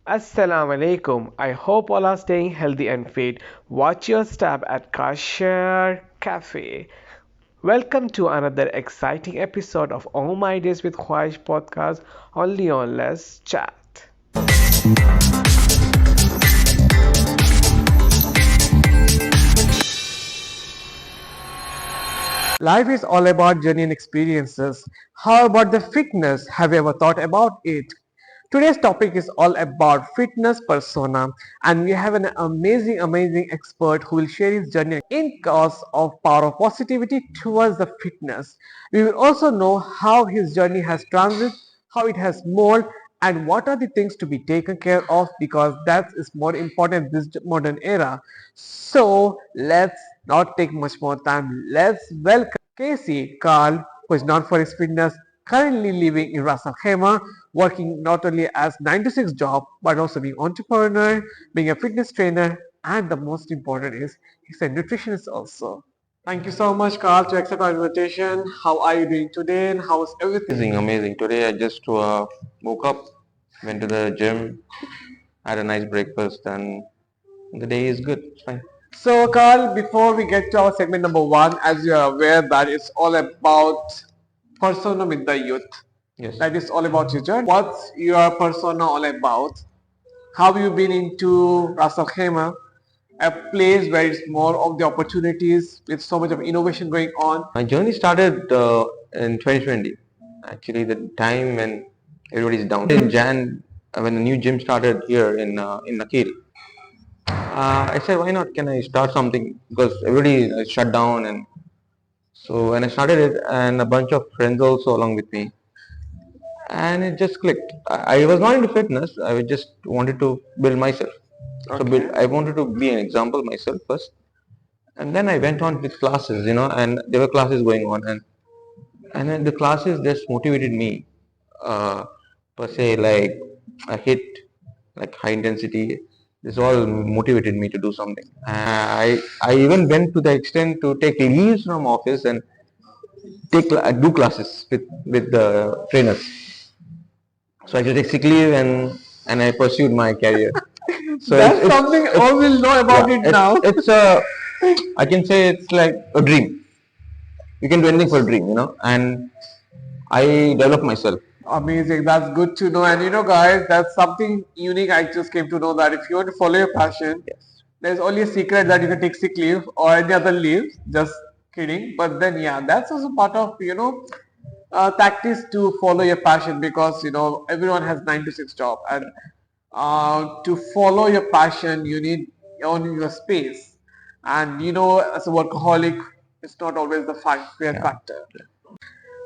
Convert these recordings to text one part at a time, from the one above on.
Assalamu alaikum. I hope all are staying healthy and fit. Watch your step at Kashar Cafe. Welcome to another exciting episode of All My Days with Khwahish podcast, only on Let's Chat. Life is all about journey and experiences. How about the fitness? Have you ever thought about it? Today's topic is all about fitness persona, and we have an amazing expert who will share his journey in cause of power of positivity towards the fitness. We will also know how his journey has transited, how it has molded, and what are the things to be taken care of because that is more important in this modern era. So let's not take much more time. Let's welcome Casey Carl, who is known for his fitness, currently living in Ras Al Khaimah, working not only as 9 to 6 job but also being entrepreneur, being a fitness trainer, and the most important is he's a nutritionist also. Thank you so much, Carl, to accept our invitation. How are you doing today, and how's everything? Amazing. Today I just woke up, went to the gym, had a nice breakfast, and the day is good. It's fine. So, Carl, before we get to our segment number one, as you are aware that it's all about persona with the youth. Yes. That is all about your journey. What's your persona all about? How you been into Ras Al Khaimah, a place where it's more of the opportunities with so much of innovation going on? My journey started in 2020. Actually, the time when everybody's down. In Jan, when the new gym started here in Nakil, I said, why not? Can I start something? Because everybody shut down, and so when I started it, and a bunch of friends also along with me, and it just clicked. I was not into fitness. I just wanted to build myself. So I wanted to be an example myself first, and then I went on with classes, and there were classes going on, and then the classes just motivated me, per se, like a hit, like high intensity. This all motivated me to do something. I even went to the extent to take leaves from office and do classes with the trainers. So I just take sick leave and I pursued my career. So That's something all will know about yeah, it now. it's I can say it's like a dream. You can do anything for a dream, and I developed myself. Amazing. That's good to know. And guys, that's something unique. I just came to know that if you want to follow your passion, Yes. there's only a secret that you can take sick leave or any other leave. Just kidding. But then, yeah, that's also part of, tactics to follow your passion because, everyone has 9 to 6 job. And to follow your passion, you need own your space. And, as a workaholic, it's not always the fair factor.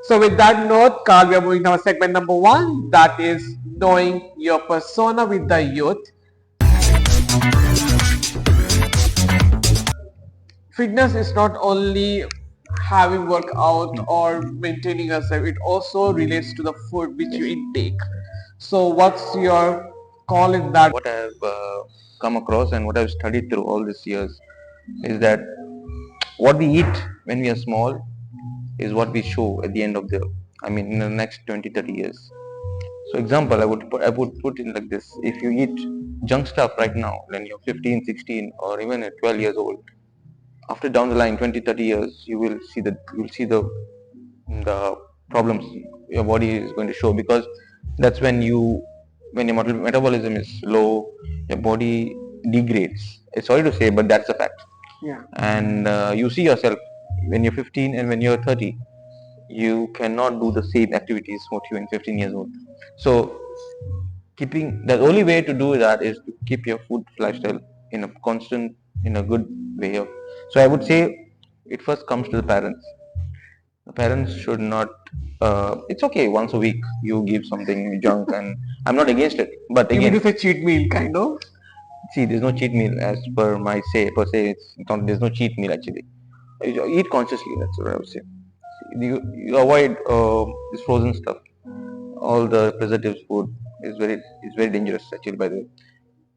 So with that note, Carl, we are moving to our segment number one, that is knowing your persona with the youth. Fitness is not only having workout or maintaining yourself, it also relates to the food which you intake. So what's your call in that? What I've come across and what I've studied through all these years is that what we eat when we are small is what we show at the end of in the next 20, 30 years. So example, I would put in like this. If you eat junk stuff right now when you're 15, 16 or even at 12 years old, after down the line 20, 30 years, you will see the problems your body is going to show, because that's when your metabolism is low, your body degrades. It's sorry to say, but that's a fact. Yeah. And you see yourself when you're 15 and when you're 30, you cannot do the same activities what you in 15 years old. So keeping the only way to do that is to keep your food lifestyle in a good way of. So I would say it first comes to the parents. The parents should not. It's okay once a week you give something junk, and I'm not against it. But Even again, if a cheat meal, kind of. see, there's no cheat meal as per my say per se. It's not, there's no cheat meal actually. You eat consciously. That's what I would say. You avoid this frozen stuff. All the preservatives food is very dangerous actually, by the way.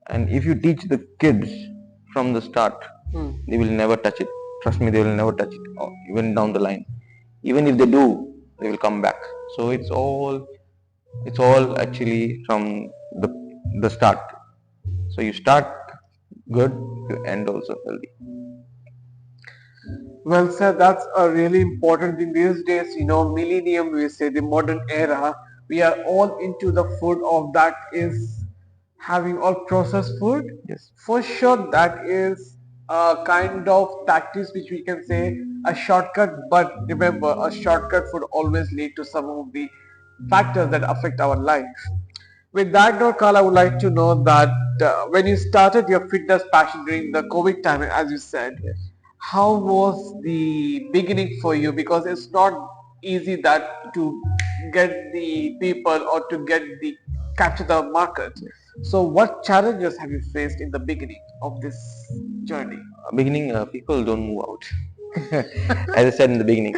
And if you teach the kids from the start, they will never touch it. Trust me, they will never touch it. Even down the line, even if they do, they will come back. So it's all actually from the the start. So you start good, you end also healthy. Well said. That's a really important thing these days. Millennium, we say the modern era, we are all into the food of that is having all processed food. Yes. For sure, that is a kind of tactics which we can say a shortcut. But remember, a shortcut would always lead to some of the factors that affect our life. With that note, Carl, I would like to know that when you started your fitness passion during the COVID time, as you said, how was the beginning for you? Because it's not easy that to get the people or to get the capture the market. So, what challenges have you faced in the beginning of this journey? Beginning, people don't move out. As I said in the beginning,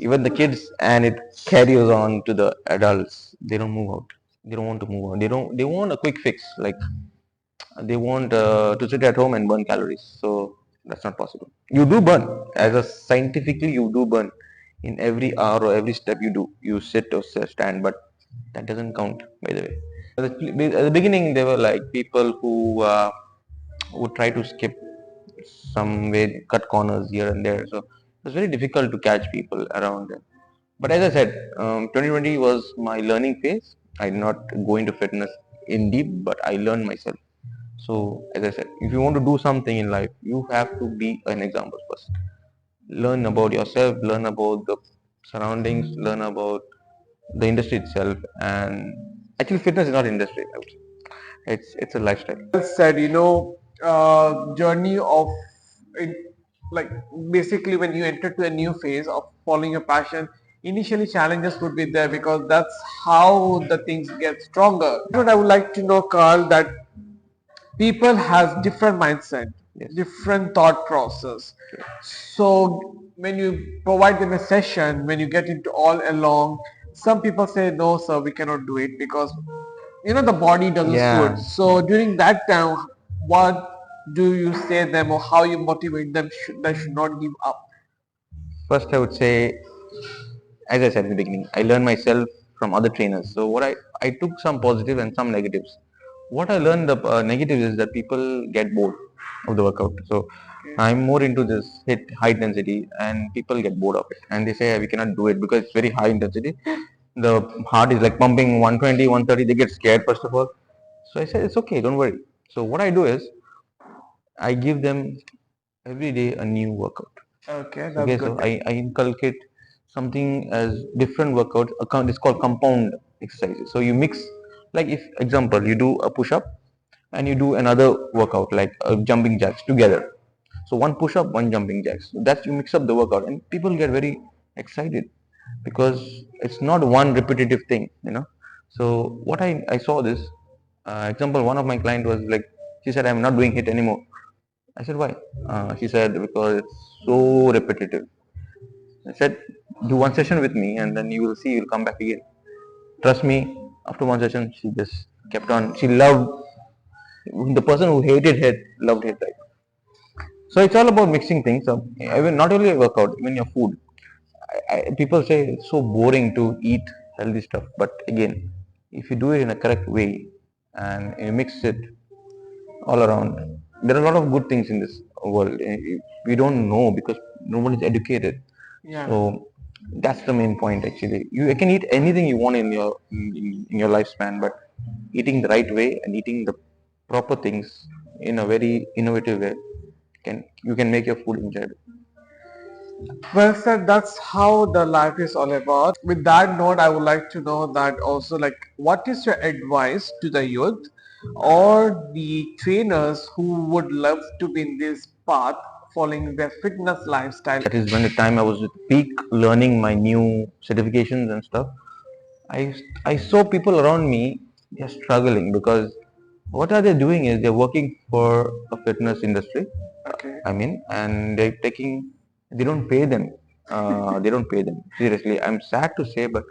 even the kids, and it carries on to the adults. They don't move out. They don't want to move out. They don't. They want a quick fix. Like they want to sit at home and burn calories. So that's not possible. You do burn. As a scientifically, you do burn in every hour or every step you do. You sit or stand, but that doesn't count. By the way, at the beginning, they were like people who would try to skip some way, cut corners here and there. So it was very difficult to catch people around them. But as I said, 2020 was my learning phase. I did not go into fitness in deep, but I learned myself. So as I said, if you want to do something in life, you have to be an example first. Learn about yourself, learn about the surroundings, learn about the industry itself, and actually, fitness is not industry. I would say. It's a lifestyle. Well said, journey of it, like basically when you enter to a new phase of following your passion, initially challenges would be there because that's how the things get stronger. What I would like to know, Carl, that people has different mindset, Yes. different thought process. So when you provide them a session, when you get into all along, some people say, no, sir, we cannot do it because the body doesn't Yeah. suit. So during that time, what do you say them or how you motivate them they should not give up? First, I would say, as I said in the beginning, I learned myself from other trainers. So I took some positive and some negatives. What I learned the negatives is that people get bored of the workout. So I'm more into this hit high intensity, and people get bored of it, and they say we cannot do it because it's very high intensity. The heart is like pumping 120, 130. They get scared first of all. So I said it's okay, don't worry. So what I do is I give them every day a new workout. Okay, that's Okay, good. so I inculcate something as different workouts. It's called compound exercises. So you mix, like if example you do a push up and you do another workout like jumping jacks together. So one push up, one jumping jacks. So that's you mix up the workout, and people get very excited because it's not one repetitive thing, you know. So what I saw this example, one of my client was like, she said, I'm not doing it anymore. I said, why? She said, because it's so repetitive. I said, do one session with me and then you will see, you'll come back again. Trust me, after one session, she just kept on. She loved, the person who hated it, loved it. Right? So it's all about mixing things up. Even not only workout, even your food. People say it's so boring to eat healthy stuff. But again, if you do it in a correct way and you mix it all around. There are a lot of good things in this world. We don't know because no one is educated. Yeah. So that's the main point actually. You can eat anything you want in your lifespan, but eating the right way and eating the proper things in a very innovative way you can make your food enjoyable. Well said, that's how the life is all about. With that note, I would like to know that also like what is your advice to the youth or the trainers who would love to be in this path following their fitness lifestyle? That is when the time I was at peak learning my new certifications and stuff. I saw people around me, they're struggling because what are they doing is they're working for a fitness industry. Okay. I mean, and they don't pay them. They don't pay them. Seriously, I'm sad to say, but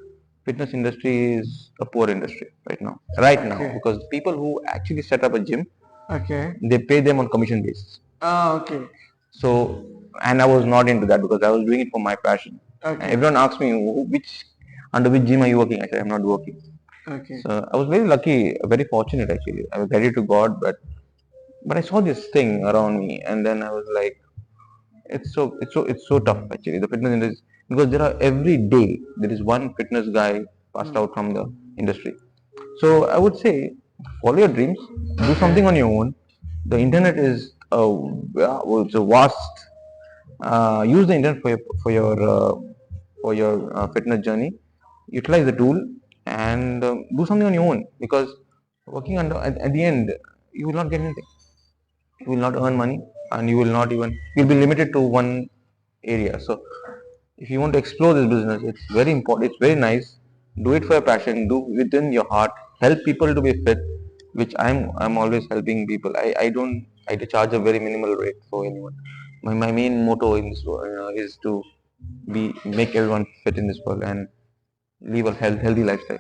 fitness industry is a poor industry right now. Right now, Okay. because people who actually set up a gym, Okay. they pay them on commission basis. Ah, okay. So, and I was not into that because I was doing it for my passion. And Okay. everyone asks me, which under which gym are you working? I said, I'm not working. Okay. So I was very lucky, very fortunate actually. I was ready to God, but I saw this thing around me, and then I was like, it's so tough actually. The fitness industry, because there are every day there is one fitness guy passed Hmm. out from the industry. So I would say, follow your dreams, do Okay. something on your own. The internet is it's a vast. Use the internet for your fitness journey. Utilize the tool and do something on your own, because working under at the end you will not get anything. You will not earn money, and you will not even, you'll be limited to one area. So if you want to explore this business, it's very important, it's very nice. Do it for your passion, do within your heart, help people to be fit, which I'm always helping people. I don't, I charge a very minimal rate for anyone. My main motto in this is to make everyone fit in this world and live a healthy lifestyle.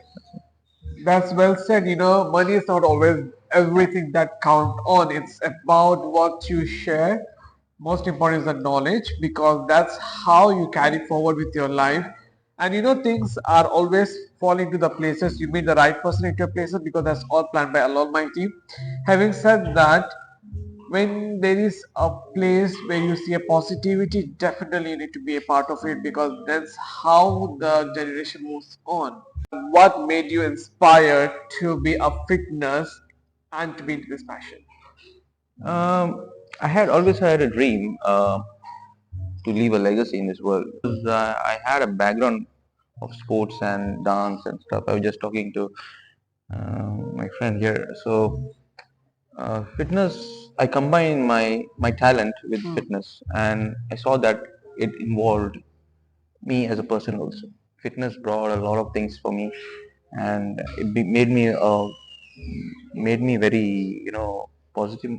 That's well said. Money is not always everything that count on. It's about what you share. Most important is the knowledge because that's how you carry forward with your life. And things are always falling to the places. You meet the right person into your places because that's all planned by Allah Almighty. Having said that, when there is a place where you see a positivity, definitely you need to be a part of it because that's how the generation moves on. What made you inspired to be a fitness and to be into this passion? I had always had a dream to leave a legacy in this world. I had a background of sports and dance and stuff. I was just talking to my friend here. So fitness, I combined my talent with Hmm. fitness, and I saw that it involved me as a person also. Fitness brought a lot of things for me, and made me very, positive,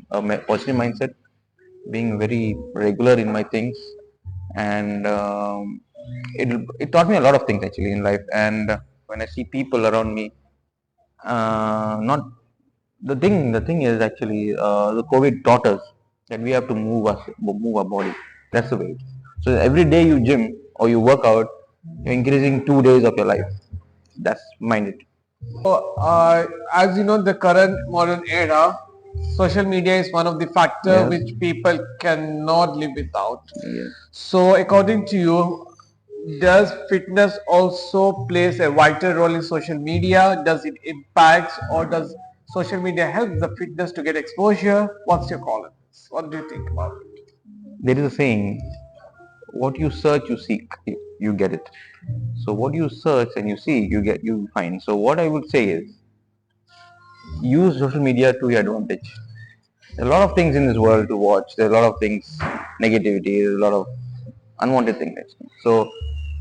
positive mindset, being very regular in my things, and it taught me a lot of things actually in life. And when I see people around me, not the thing is actually, the COVID taught us that we have to move our body. That's the way it is. So every day you gym or you work out, you're increasing 2 days of your life. That's minded. So, as you know, the current modern era, social media is one of the factor Yes. which people cannot live without. Yes. So, according to you, does fitness also plays a vital role in social media? Does it impact or does social media help the fitness to get exposure? What's your call on this? What do you think about it? There is a saying: what you search, you seek, you get it. So what you search and you see, you find. So what I would say is, use social media to your advantage. There are a lot of things in this world to watch. There are a lot of things, negativity, there's a lot of unwanted things. Actually. So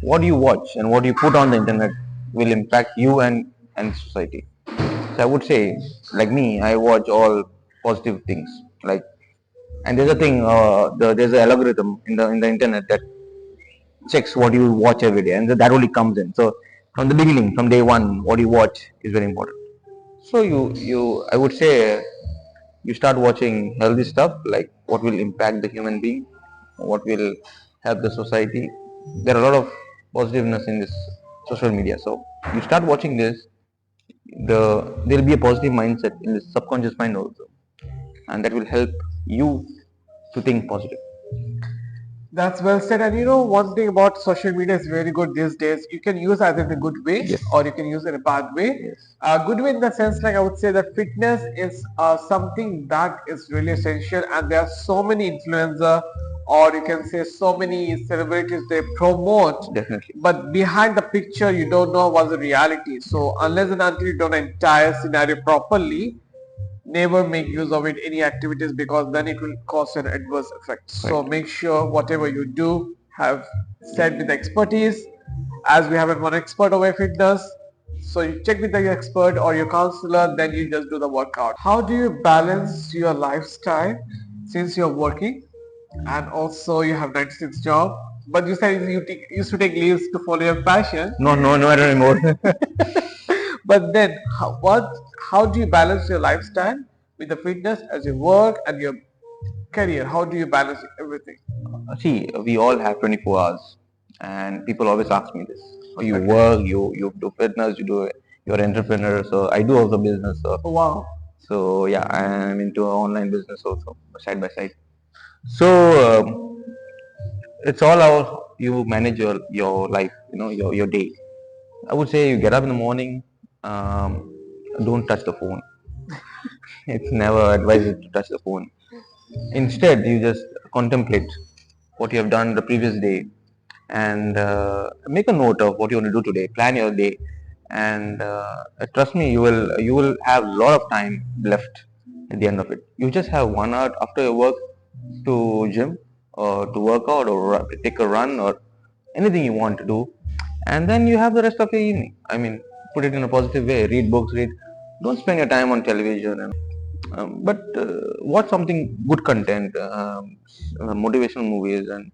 what you watch and what you put on the internet will impact you and society. So I would say, like me, I watch all positive things. Like, and there's a thing, there's an algorithm in the internet that checks what you watch every day, and that only comes in. So from the beginning, from day one, what you watch is very important. So I would say, you start watching healthy stuff, like what will impact the human being, what will help the society. There are a lot of positiveness in this social media. So you start watching this, there'll be a positive mindset in the subconscious mind also, and that will help you to think positive. That's well said. And one thing about social media is very good these days. You can use either in a good way Yes. or you can use it in a bad way. Yes. Good way in the sense, like I would say that fitness is something that is really essential, and there are so many influencer, or you can say so many celebrities they promote, Definitely. but behind the picture you don't know what's the reality. So unless and until you know the entire scenario properly, never make use of it any activities because then it will cause an adverse effect. So Right. make sure whatever you do have said with expertise, as we have one expert over fitness. So you check with the expert or your counselor, then you just do the workout. How do you balance your lifestyle since you're working and also you have 96 job, but you said you used to take leaves to follow your passion. No, no, no, I don't anymore. But then, how do you balance your lifestyle with the fitness as your work and your career? How do you balance everything? See, we all have 24 hours, and people always ask me this. So you Okay. work, you do fitness, you do you're an entrepreneur. So I do also business. Wow. So yeah, I'm into online business also side by side. So it's all how you manage your life, your day. I would say you get up in the morning, um, don't touch the phone. It's never advised to touch the phone. Instead, you just contemplate what you have done the previous day and make a note of what you want to do today. Plan your day, and trust me, you will have a lot of time left at the end of it. You just have 1 hour after your work to gym or to work out or take a run or anything you want to do, and then you have the rest of your evening. I mean, put it in a positive way. Read books. Read. Don't spend your time on television and but watch something good content, motivational movies, and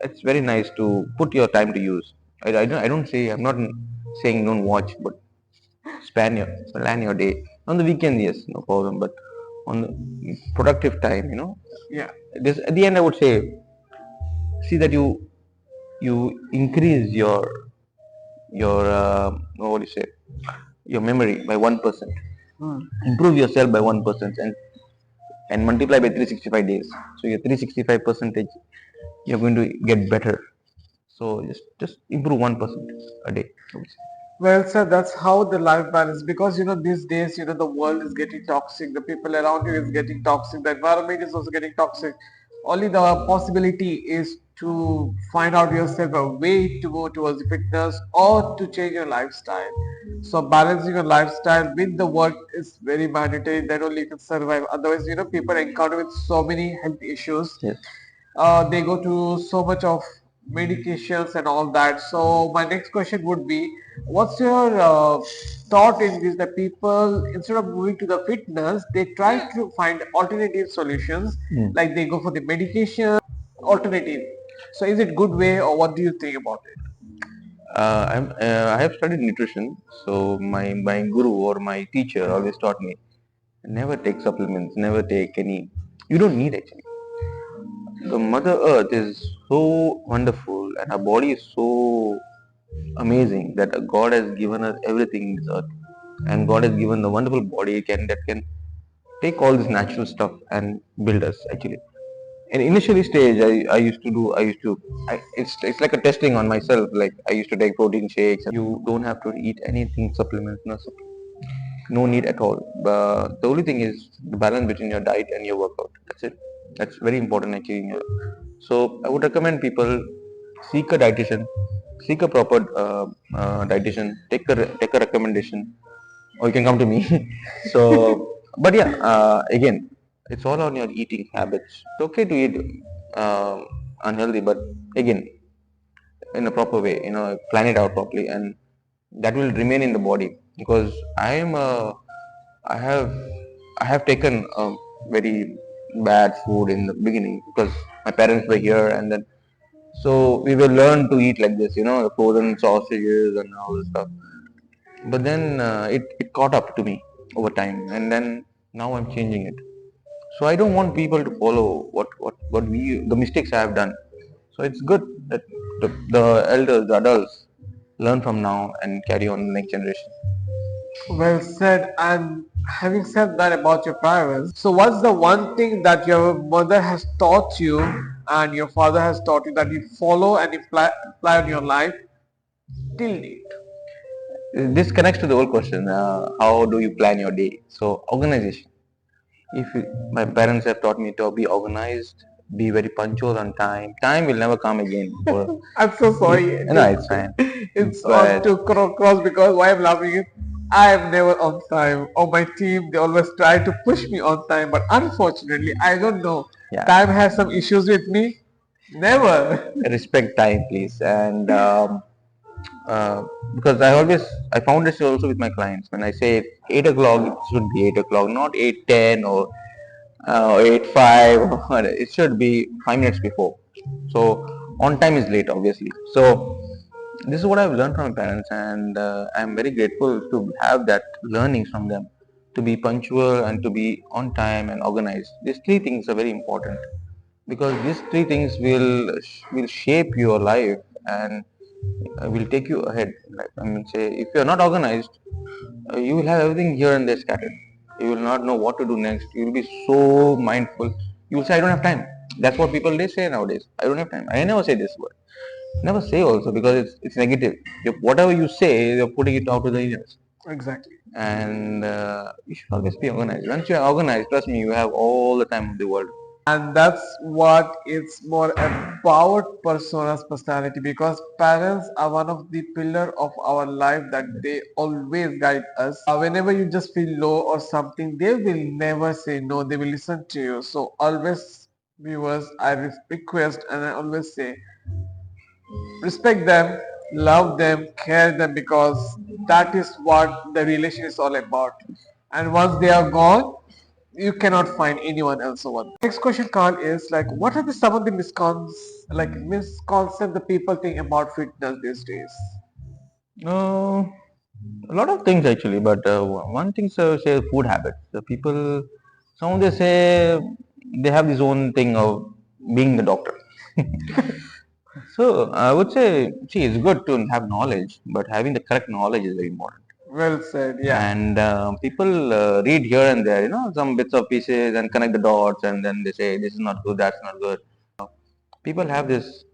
it's very nice to put your time to use. I don't say, I'm not saying don't watch, but plan your day. On the weekend, yes, no problem, but on the productive time, Yeah. this at the end I would say, see that you increase your what do you say, your memory by 1%, Hmm. improve yourself by 1%, and multiply by 365 days. So your 365 percentage, you're going to get better. So just improve 1% a day, I would say. Well, sir, that's how the life balance. Because these days, the world is getting toxic. The people around you is getting toxic. The environment is also getting toxic. Only the possibility is to find out yourself a way to go towards the fitness or to change your lifestyle. So balancing your lifestyle with the work is very mandatory. Then only you can survive. Otherwise, people encounter with so many health issues. Yes. They go to so much of medications and all that. So my next question would be, what's your thought in this, that people, instead of moving to the fitness, they try to find alternative solutions, Mm. like they go for the medication alternative. So is it good way, or what do you think about it? I have studied nutrition, so my guru or my teacher always taught me, never take supplements, never take any. You don't need actually. The Mother Earth is so wonderful, and our body is so amazing that God has given us everything in this earth, and God has given the wonderful body that can take all this natural stuff and build us actually. In initially stage, it's like a testing on myself. Like I used to take protein shakes. You don't have to eat anything supplements, no need at all. The only thing is the balance between your diet and your workout. That's it. That's very important actually. So I would recommend people seek a dietitian, seek a proper dietitian, take a recommendation, or you can come to me. So, but yeah, again, it's all on your eating habits. It's okay to eat unhealthy, but again, in a proper way, plan it out properly, and that will remain in the body. Because I have, I have taken very bad food in the beginning because my parents were here, and then so we were learned to eat like this, the frozen sausages and all this stuff. But then it caught up to me over time, and then now I'm changing it. So I don't want people to follow the mistakes I have done. So it's good that the elders, the adults, learn from now and carry on the next generation. Well said. And having said that about your parents, so what's the one thing that your mother has taught you and your father has taught you that you follow and apply in your life till date? This connects to the old question: how do you plan your day? So organization. My parents have taught me to be organized, be very punctual on time. Time will never come again. I'm so sorry. No, it's fine. It's on But to cross, because why I'm laughing is I am never on time. On my team, they always try to push me on time, but unfortunately, I don't know. yeah, Time has some issues with me. Never. respect time, please. And uh, because I found this also with my clients. When I say 8 o'clock, it should be 8 o'clock, not 8:10 or 8:05. It should be 5 minutes before. So on time is late, obviously. So this is what I've learned from my parents, and I'm very grateful to have that learnings from them. To be punctual and to be on time and organized. These three things are very important because these three things will shape your life and will take you ahead. Like, I mean, say if you're not organized, you will have everything here and there scattered. You will not know what to do next. You will be so mindful. You will say, I don't have time. That's what people they say nowadays. I don't have time. I never say this word. Never say also because it's negative. Whatever you say, you're putting it out to the universe. Exactly. And you should always be organized. Once you're organized, trust me, you have all the time of the world. And that's what it's more about persona's personality, because parents are one of the pillar of our life, that they always guide us. Whenever you just feel low or something, they will never say no, they will listen to you. So always, viewers, I request and I always say, respect them, love them, care them, because that is what the relation is all about. And once they are gone, you cannot find anyone else over there. Next question, Carl, is like, what are some of the misconceptions the people think about fitness these days? Uh, a lot of things actually, but one thing say food habits. The people, some of they say they have this own thing of being the doctor. So I would say, see, it's good to have knowledge, but having the correct knowledge is very important. Well said, yeah. And people read here and there, some bits of pieces and connect the dots, and then they say this is not good, that's not good. People have this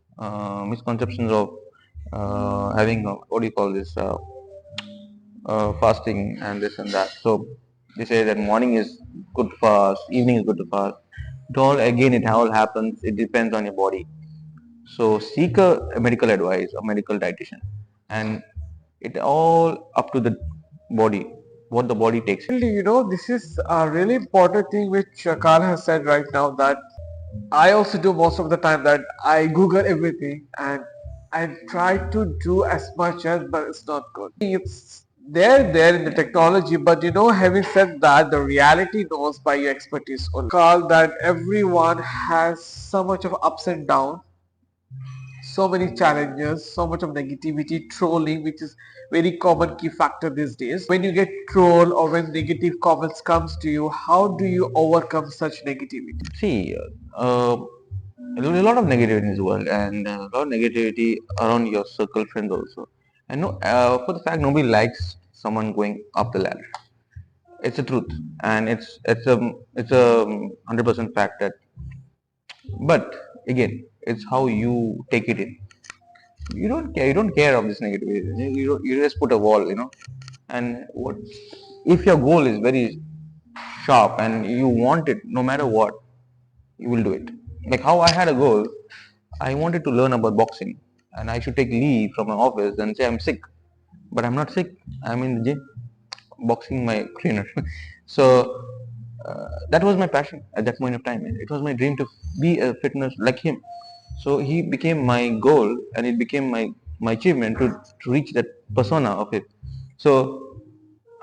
misconceptions of having what do you call this fasting and this and that. So they say that morning is good to fast, evening is good to fast. It all happens. It depends on your body. So seek a medical advice, a medical dietitian, and it all up to the body, what the body takes. This is a really important thing which Carl has said right now, that I also do most of the time, that I Google everything and I try to do as much as, but it's not good. It's there in the technology, but having said that, the reality knows by your expertise only. Carl, that everyone has so much of ups and downs, so many challenges, so much of negativity, trolling, which is very common key factor these days. When you get trolled or when negative comments comes to you, how do you overcome such negativity? See, there is a lot of negativity in this world, and a lot of negativity around your circle friends also. And no, for the fact nobody likes someone going up the ladder. It's a truth, and it's a 100% fact that. But again, it's how you take it in. You don't care. You don't care of this negativity. You just put a wall, And what if your goal is very sharp and you want it, no matter what, you will do it. Like how I had a goal, I wanted to learn about boxing, and I should take leave from my office and say I'm sick, but I'm not sick. I'm in the gym, boxing my trainer. So that was my passion at that point of time. It was my dream to be a fitness like him. So he became my goal, and it became my achievement to reach that persona of it. So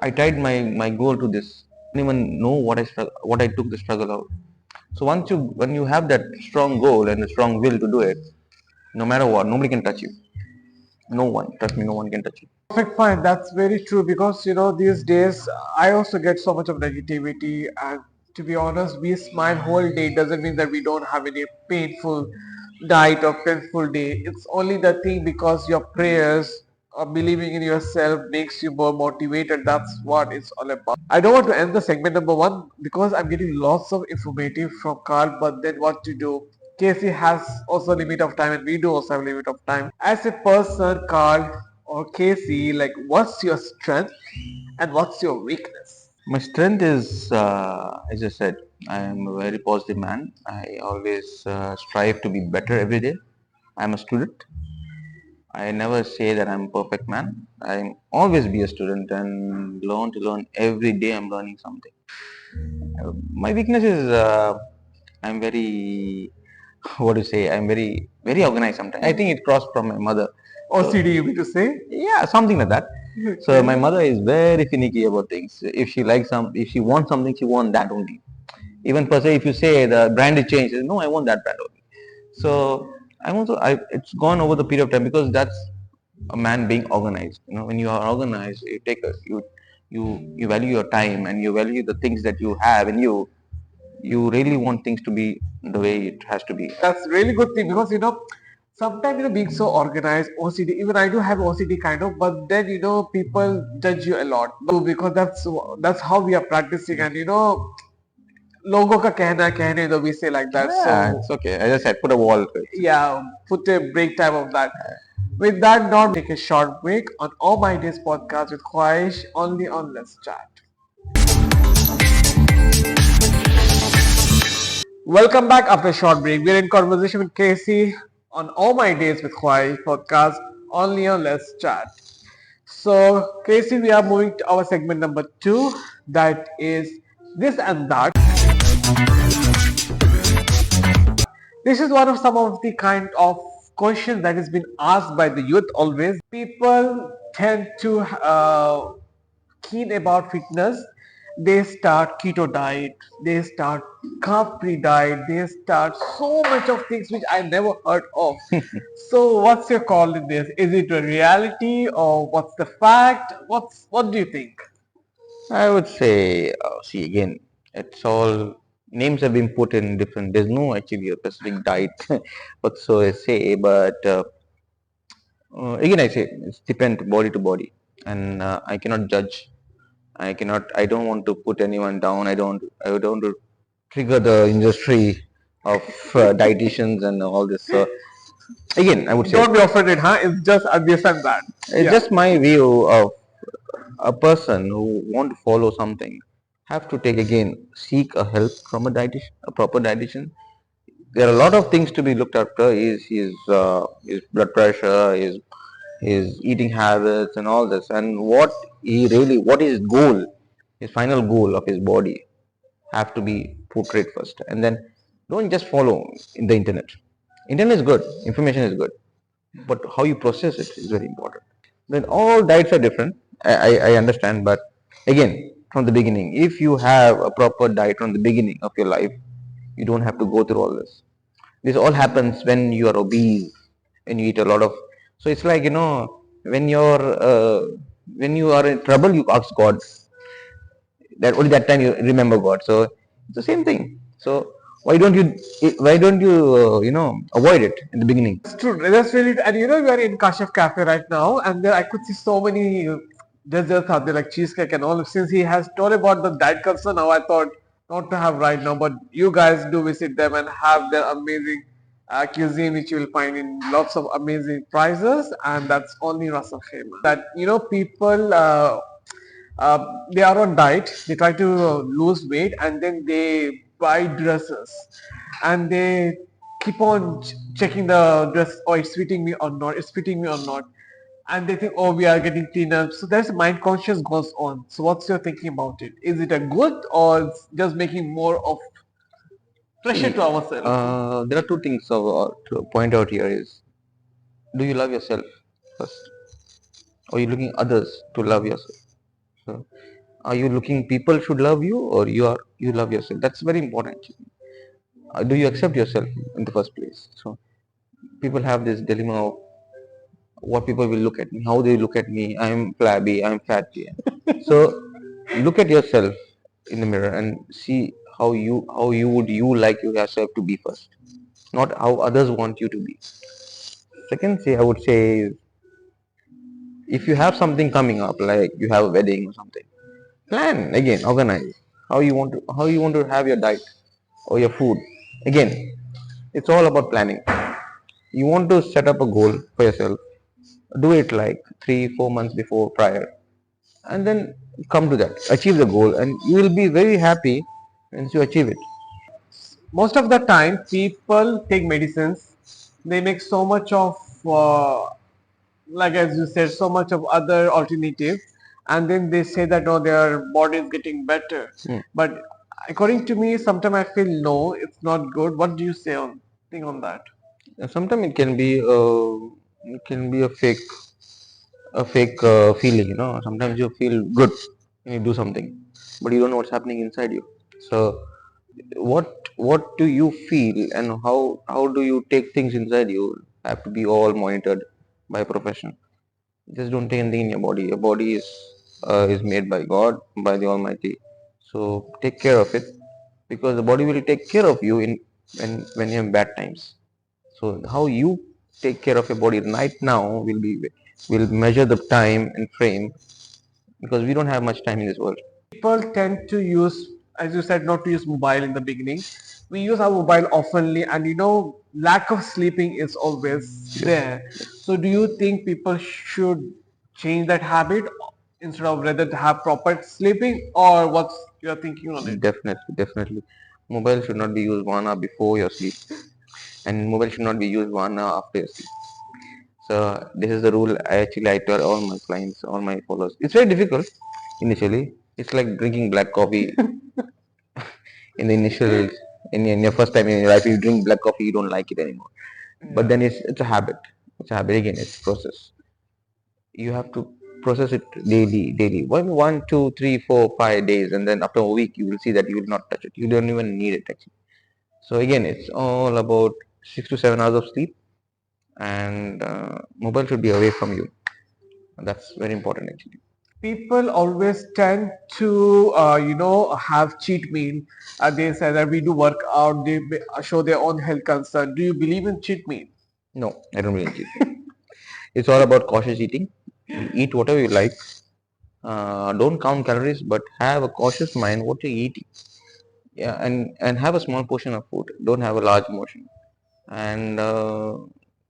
I tied my goal to this. I didn't even know what I took the struggle out. So when you have that strong goal and a strong will to do it, no matter what, nobody can touch you. No one, trust me, no one can touch you. Perfect, fine. That's very true, because these days I also get so much of negativity, and to be honest, we smile whole day doesn't mean that we don't have any painful night or painful day. It's only the thing, because your prayers or believing in yourself makes you more motivated. That's what it's all about. I don't want to end the segment number one because I'm getting lots of informative from Carl, but then what to do? Casey has also a limit of time, and we do also have a limit of time. As a person, Carl or Casey, like, what's your strength and what's your weakness? My strength is, as I said, I am a very positive man. I always strive to be better every day. I'm a student. I never say that I'm a perfect man. I always be a student and learn to learn every day. I'm learning something. My weakness is I'm very what to say. I'm very organized sometimes. I think it crossed from my mother. OCD, you mean to say? Yeah, something like that. So my mother is very finicky about things. If she wants something, she wants that only. Even per se, if you say the brand is changed, no, I want that brand only. So it's gone over the period of time because that's a man being organized. When you are organized, you value your time and you value the things that you have, and you really want things to be the way it has to be. That's really good thing, because sometimes being so organized, OCD, even I do have OCD kind of, but then people judge you a lot because that's how we are practicing, and लोगों का कहना है कहने दो, we say like that. So Yeah, it's okay. I just said put a wall to it. yeah, put a break time of that. With that, not take a short break on All My Days podcast with Khwahish only on Let's Chat. Welcome back after a short break. We're in conversation with Casey on All My Days with Khwahish podcast only on Let's Chat. So, Casey, we are moving to our segment number 2, that is this and that. This is one of some of the kind of questions that has been asked by the youth always. People tend to keen about fitness. They start keto diet, they start carb-free diet, they start so much of things which I never heard of. So what's your call in this? Is it a reality or what's the fact? What do you think? I would say, see again, it's all names have been put in different. There's no actually a specific diet, what so I say, but again I say it's depend body to body, and I cannot judge. I cannot. I don't want to put anyone down. I don't want to trigger the industry of dietitians and all this. So again, I would say Don't be offended, huh? It's just this and that. it's just my view of a person who want to follow something have to take again seek a help from a dietitian, a proper dietitian. There are a lot of things to be looked after. His blood pressure, his eating habits, and all this, and what his goal, his final goal of his body, have to be portrayed first, and then don't just follow in the internet. Internet is good, information is good, but how you process it is very important. Then all diets are different. I understand, but again, from the beginning, if you have a proper diet from the beginning of your life, you don't have to go through all this. This all happens when you are obese, when you eat a lot of. So it's like when you are in trouble, you ask God. That only that time you remember God. So it's the same thing. So why don't you avoid it in the beginning? That's true. That's really, and we are in Kashif Cafe right now, and there I could see so many desserts out there like cheesecake and all. Since he has told about the diet culture, now I thought not to have right now, but you guys do visit them and have their amazing cuisine, which you will find in lots of amazing prices, and that's only Ras Al Khaimah. That people. They are on diet, they try to lose weight, and then they buy dresses and they keep on checking the dress, oh it's fitting me or not, it's fitting me or not, and they think, oh we are getting thinner. So there's mind conscious goes on. So what's your thinking about it? Is it a good or it's just making more of pressure to ourselves? There are two things to point out here is, do you love yourself first? Or are you looking others to love yourself? So, are you looking people should love you, or you love yourself? That's very important. Do you accept yourself in the first place? So people have this dilemma of what people will look at me, how they look at me. I'm flabby, I'm fatty. So look at yourself in the mirror and see how you would you like yourself to be first, not how others want you to be. Second, I would say is, if you have something coming up, like you have a wedding or something, plan again, organize how you want to have your diet or your food. Again, it's all about planning. You want to set up a goal for yourself, do it like 3-4 months before prior, and then come to that, achieve the goal, and you will be very happy once you achieve it. Most of the time people take medicines, they make so much of like as you said, so much of other alternative, and then they say that no, their body is getting better. But according to me, sometimes I feel no, it's not good. What do you say on think on that? Sometimes it can be a fake feeling. Sometimes you feel good when you do something, but you don't know what's happening inside you. So what do you feel, and how do you take things inside you have to be all monitored by a professional. Just don't take anything in your body. Your body is made by God, by the Almighty. So take care of it, because the body will take care of you in when you have bad times. So how you take care of your body right now will measure the time and frame because we don't have much time in this world. People tend to use, as you said, not to use mobile in the beginning. We use our mobile oftenly, and lack of sleeping is always there. So, do you think people should change that habit instead of rather to have proper sleeping, or what's your thinking on it? Definitely. Mobile should not be used 1 hour before your sleep, and mobile should not be used 1 hour after your sleep. So this is the rule I tell all my clients, all my followers. It's very difficult initially. It's like drinking black coffee in the initial in your first time in your life. You drink black coffee, you don't like it anymore. But then it's a habit. It's a habit again. It's a process. You have to process it daily. One, 2, 3, 4, 5 days, and then after a week, you will see that you will not touch it. You don't even need it actually. So again, it's all about 6 to 7 hours of sleep, and mobile should be away from you. That's very important actually. People always tend to have cheat meal. They say that we do work out, they show their own health concern. Do you believe in cheat meal? No, I don't really cheat. It's all about cautious eating. You eat whatever you like. Don't count calories, but have a cautious mind what you're eating. Yeah, and have a small portion of food. Don't have a large portion. And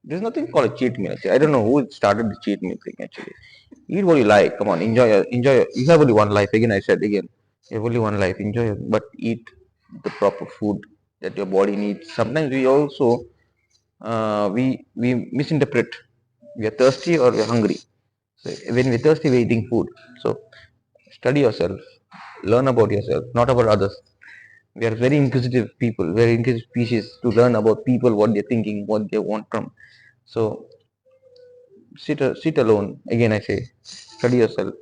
there's nothing called a cheat meal. Actually. I don't know who started the cheat meal thing. Actually, eat what you like. Come on, enjoy. You have only one life. Again, I said again, you have only one life. Enjoy it, but eat the proper food that your body needs. Sometimes we also we misinterpret. We are thirsty or we're hungry. So when we're thirsty, we're eating food. So study yourself, learn about yourself, not about others. We are very inquisitive people, very inquisitive species to learn about people, what they're thinking, what they want from. So sit alone. Again, I say, study yourself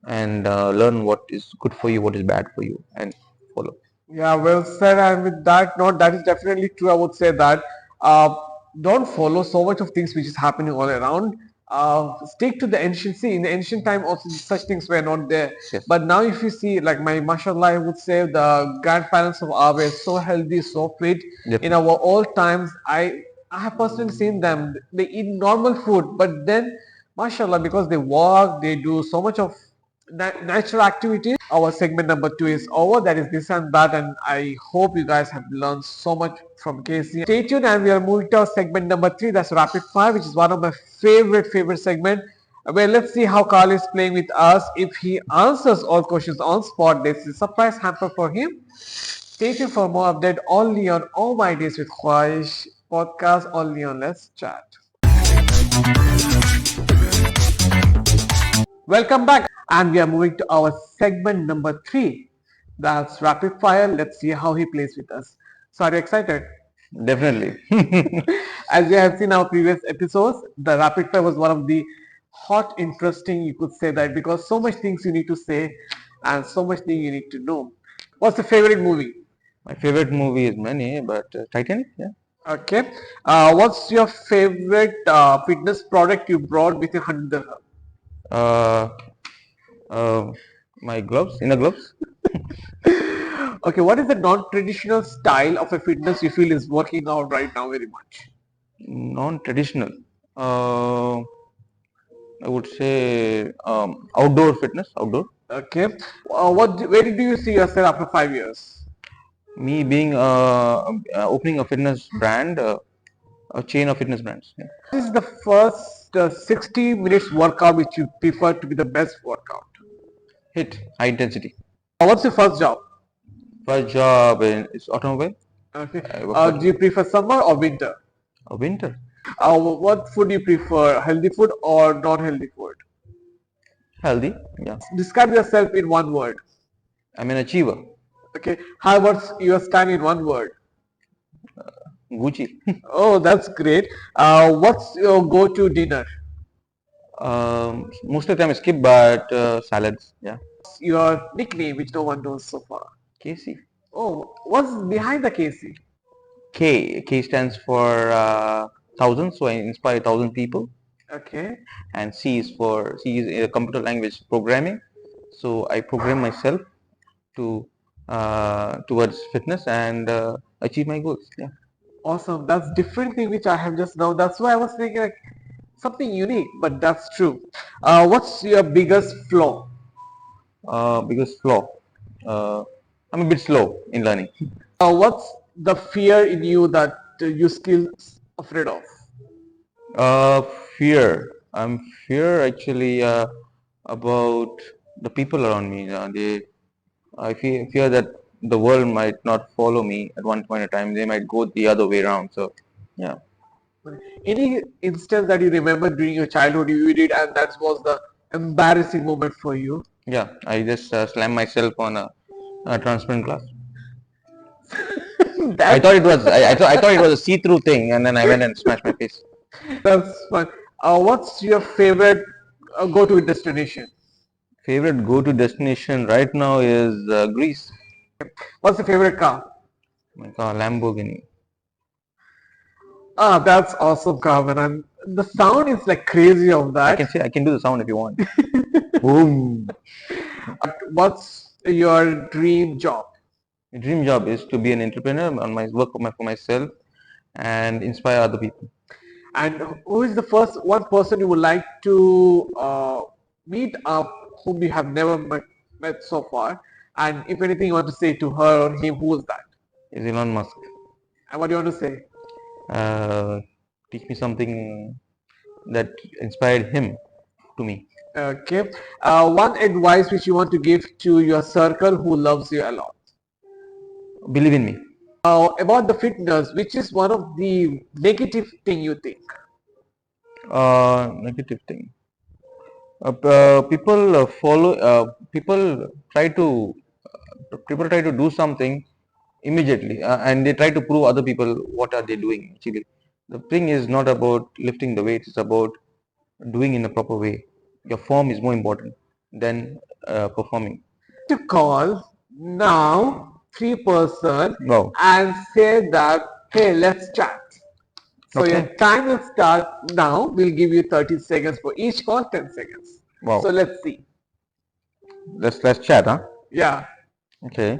and learn what is good for you, what is bad for you, and follow. Yeah, well said. And with that note, that is definitely true. I would say that uh, don't follow so much of things which is happening all around. Stick to the ancient. See, in the ancient time, also such things were not there. Yes. But now, if you see, like my mashallah, I would say the grandparents of ours were so healthy, so fit. Yep. In our old times, I have personally seen them. They eat normal food, but then, mashallah, because they walk, they do so much of natural activities. Our segment number 2 is over. That is this and that, and I hope you guys have learned so much from Casey. Stay tuned, and we are moving to our segment number 3. That's rapid fire, which is one of my favorite segment. Well, let's see how Carl is playing with us. If he answers all questions on spot, this is a surprise hamper for him. Stay tuned for more update only on All My Days with Khwahish podcast, only on Let's Chat. Welcome back, and we are moving to our segment number 3. That's rapid fire. Let's see how he plays with us. So, are you excited? Definitely. As you have seen our previous episodes, the rapid fire was one of the hot, interesting, you could say that, because so much things you need to say and so much thing you need to know. What's the favorite movie? My favorite movie is many, but Titanic. Yeah. Okay. What's your favorite fitness product you brought with your 100 dirham? Uh, my gloves, inner gloves. Okay, what is the non-traditional style of a fitness you feel is working out right now very much? Non-traditional. Uh, I would say outdoor fitness. Outdoor. Okay. Where do you see yourself after 5 years? Me being opening a fitness brand, a chain of fitness brands. Yeah. This is the first 60 minutes workout which you prefer to be the best workout. Hit high intensity. What's your first job? First job is automobile. Okay. I work for Do you prefer summer or winter? winter. What food do you prefer? Healthy food or non-healthy food? Healthy. Yeah. Describe yourself in one word. I'm an achiever. Okay. How about your style in one word? Gucci. Oh, that's great. What's your go-to dinner? Most of the time I skip, but salads. Yeah. Your nickname, which no one knows so far. KC. Oh, what's behind the KC? K stands for thousand, so I inspire 1,000 people. Okay. And C is a computer language programming. So I program myself to towards fitness and achieve my goals. Yeah. Awesome. That's different thing which I have just now. That's why I was thinking like something unique, but that's true. What's your biggest flaw? Biggest flaw. Uh, I'm a bit slow in learning. What's the fear in you that you still afraid of? Uh, Fear. I'm fear actually about the people around me. I fear that the world might not follow me at one point in time. They might go the other way around. So, yeah, Any instance that you remember during your childhood you did and that was the embarrassing moment for you? yeah. I just slammed myself on a transparent glass. I That thought it was. I thought it was a see-through thing, and then I went and smashed my face. that's fun. What's your favorite go-to destination? Favorite go-to destination right now is Greece. What's your favorite car? My car, Lamborghini. Ah, that's awesome, Carmen. And the sound is like crazy of that. I can do the sound if you want. Boom. What's your dream job? My dream job is to be an entrepreneur on my work for myself and inspire other people. And who is the first one person you would like to meet up whom you have never met so far? And if anything you want to say to her or him, who is that? Is Elon Musk. And what do you want to say? Teach me something that inspired him to me. Okay. One advice which you want to give to your circle who loves you a lot. Believe in me. About the fitness, which is one of the negative thing you think? Negative thing. People follow. People try to do something immediately, and they try to prove other people what are they doing. Actually, the thing is not about lifting the weights. It's about doing in a proper way. Your form is more important than performing. To call now 3 person Wow. and say that, hey, let's chat. So your Okay. time will start now. We'll give you 30 seconds for each call, 10 seconds. Wow. So let's see. Let's chat, huh? Yeah. Okay.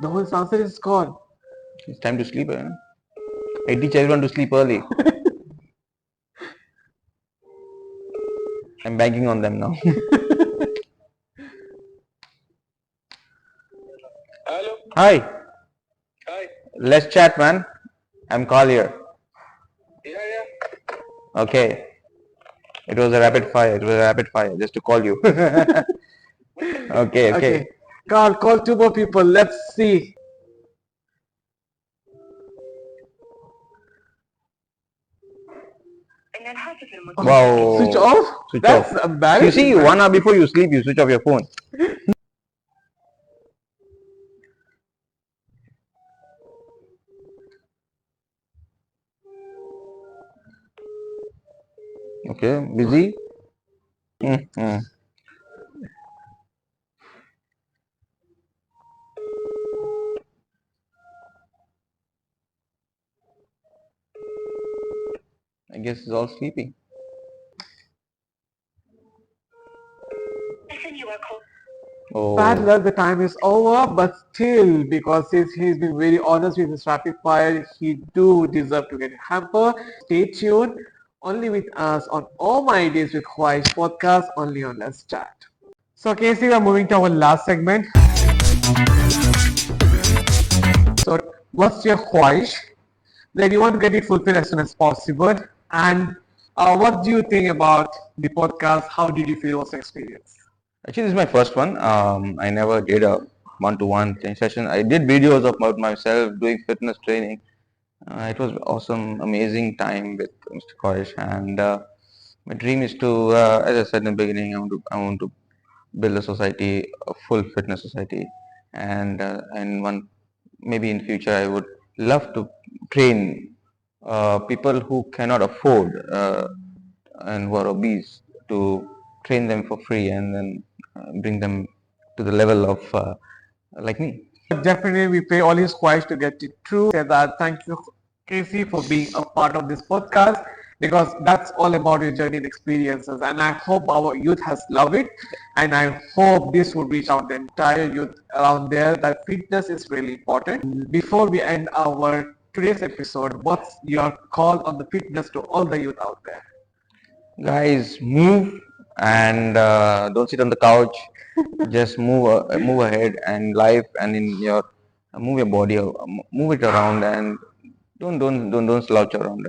No one's answered his call. It's time to sleep. I teach everyone to sleep early. I'm banking on them now. Hello. Hi. Hi. Let's chat, man. I'm Carl here. Yeah. Okay. It was a rapid fire. It was a rapid fire just to call you. Okay. Okay. Carl, call 2 more people. Let's see. Wow. Switch off? Switch That's off. embarrassing. You see, man. 1 hour before you sleep, you switch off your phone. Okay. Busy? Mm-hmm. I guess it's all sleeping. Oh. Bad luck, the time is over, but still, because since he's been very honest with his rapid fire, he do deserve to get a hamper. Stay tuned, only with us on All My Days with Khwaish podcast, only on Let's Chat. So, Casey, we are moving to our last segment. So, what's your Khwaish? That you want to get it fulfilled as soon as possible. And what do you think about the podcast? How did you feel was the experience? Actually, this is my first one. I never did a one-to-one training session. I did videos about myself doing fitness training. It was awesome, amazing time with Mr. Koresh, and my dream is to, as I said in the beginning, I want to build a society, a full fitness society, and one maybe in future I would love to train people who cannot afford and who are obese to train them for free and then bring them to the level of like me. Definitely, we pay all his quest to get it through. Say that thank you, Casey, for being a part of this podcast. because that's all about your journey and experiences. And I hope our youth has loved it, and I hope this would reach out the entire youth around there that fitness is really important. Before we end our today's episode, what's your call on the fitness to all the youth out there? Guys, move and don't sit on the couch. Just move ahead and life and in your move your body, move it around and don't slouch around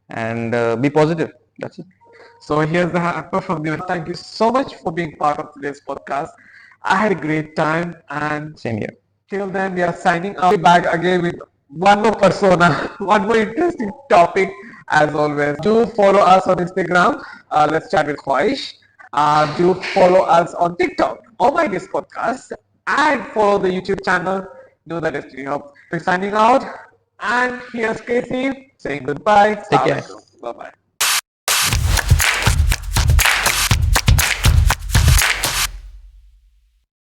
and be positive. That's it. So here's the hamper from the. Thank you so much for being part of today's podcast. I had a great time, and Same here. till then we are signing out. Be back again with one more persona, one more interesting topic. As always, do follow us on Instagram. Let's chat with Khwaish. Do follow us on TikTok. Oh my this podcast, and follow the YouTube channel. Do the Destiny Hub. We're signing out, and here's Casey saying goodbye. Take care. Bye bye.